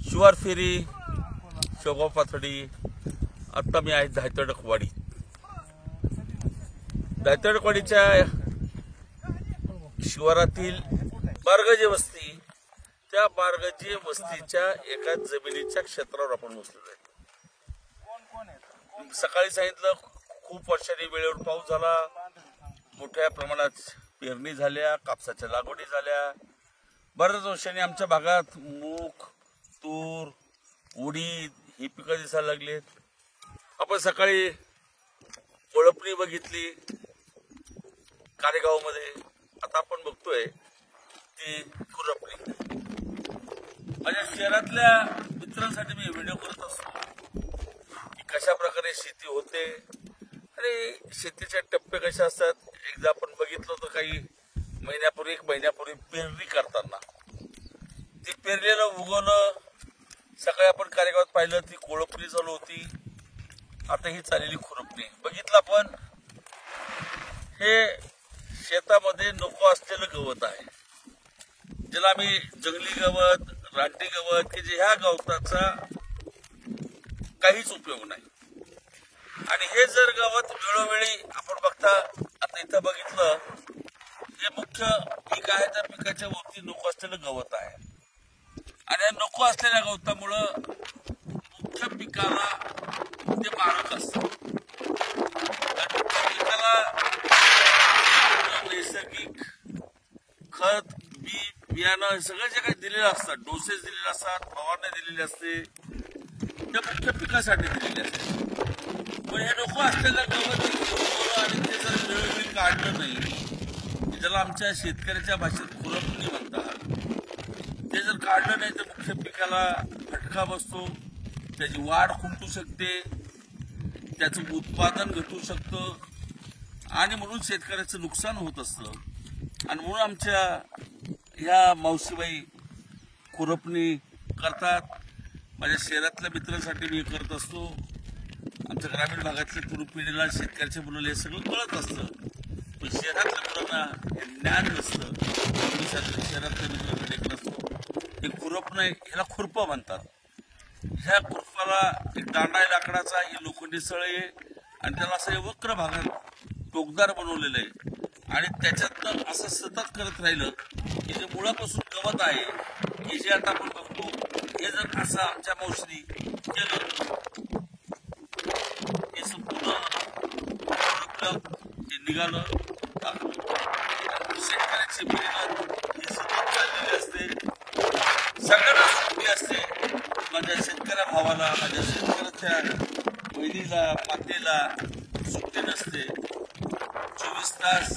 शिवार फेरी शेवगाव पाथडी. आता मी आहे धायतडकवाडी. धायतडकवाडीच्या शिवारातील बारगजे वस्ती, त्या बारगजे वस्तीच्या एका जमिनीच्या क्षेत्रावर आपण बसलेलो आहे. सकाळी सांगितलं खूप वर्षांनी वेळेवर पाऊस झाला, मोठ्या प्रमाणात पेरणी झाल्या, कापसाच्या लागवडी झाल्या. बऱ्याच वर्षांनी आमच्या भागात मूग, तूर, उडीद ही पिकं दिसायला लागलीत. आपण सकाळी कोळपणी बघितली कारेगावमध्ये, आता आपण बघतोय ती खुरपणी. माझ्या शहरातल्या मित्रांसाठी मी व्हिडिओ करत असतो की कशा प्रकारे शेती होते आणि शेतीचे टप्पे कसे असतात. एकदा आपण बघितलं होतं काही एक महिन्यापूर्वी पेरणी करताना ती पेरलेलं उगवणं सकाळी आपण कारेगावात पाहिलं, ती कोळपणी चालू होती. आता ही चाललेली खुरपणी बघितलं आपण. हे शेतामध्ये नको असलेलं गवत आहे, ज्याला आम्ही जंगली गवत, रानटी गवत, की जे ह्या गवताचा काहीच उपयोग नाही. आणि हे जर गवत वेळोवेळी आपण बघता, आता इथं बघितलं, हे मुख्य पीक आहे, त्या पिकाच्या वरती नको असलेलं गवत आहे. आणि या नको असलेल्या गवतामुळं मुख्य पिकाला ते मारक असतं. पिकाला नैसर्गिक खत, बियाणं हे सगळं जे काही दिलेलं असतात, डोसेस दिलेले असतात, फवारणी दिलेली असते, त्या मुख्य पिकासाठी दिलेली असते. पण हे नको असलेलं गवत आणि ते जर वेळोवेळी काढलं नाही, ज्याला आमच्या शेतकऱ्याच्या भाषेत खुरपणी म्हणतात, ते जर काढलं नाही तर मुख्य पिकाला फटका बसतो, त्याची वाढ खुंटू शकते, त्याचं उत्पादन घटू शकतं आणि म्हणून शेतकऱ्याचं नुकसान होत असतं. आणि म्हणून आमच्या ह्या मावशीबाई खुरपणी करतात. माझ्या शहरातल्या मित्रांसाठी मी करत असतो. आमच्या ग्रामीण भागातल्या तरुण पिढीला, शेतकऱ्याच्या मुलाला हे सगळं कळत असतं, पण शहरातल्या मुलांना हे ज्ञान नसतं. शहरातल्या मित्रांकडे एक नसतो. हे खुरपणं, ह्याला खुरपं म्हणतात. ह्या खुरपाला एक दांडा आहे लाकडाचा, ही लोखंडी सळई आहे आणि त्याला असं वक्र भागात टोकदार बनवलेलं आहे. आणि त्याच्यातनं असं सतत करत राहिलं की जे मुळापासून गवत आहे, की जे आता आपण बघतो, हे जर असं आमच्या मावशीने केलं, हे संपूर्ण निघालं. शेतकऱ्याची मेहनत ही सतत चाललेली असते, सगळ्यांना सुट्टी असते. माझ्या शेतकऱ्या भावाला, माझ्या शेतकऱ्याच्या बहिणीला, मातेला सुट्टी नसते. 24 तास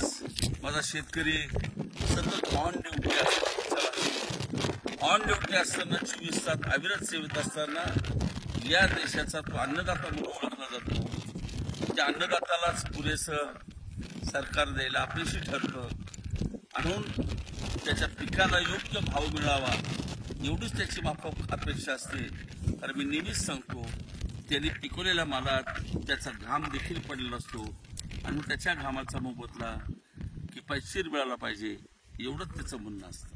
माझा शेतकरी सतत ऑन ड्युटी असतो. ऑन ड्युटी असताना 24 तास अविरत सेवेत असताना या देशाचा तो अन्नदाता म्हणून ओळखला जातो. त्या अन्नदातालाच पुरेसं सरकार द्यायला अपयशी ठरतं. म्हणून त्याच्या पिकाला योग्य भाव मिळावा एवढीच त्याची माफक अपेक्षा असते. कारण मी नेहमीच सांगतो, त्यांनी पिकवलेल्या मालात त्याचा घाम देखील पडलेला असतो आणि त्याच्या घामाचा मोबदला किफायतशीर मिळाला पाहिजे, एवढंच त्याचं म्हणणं असतं.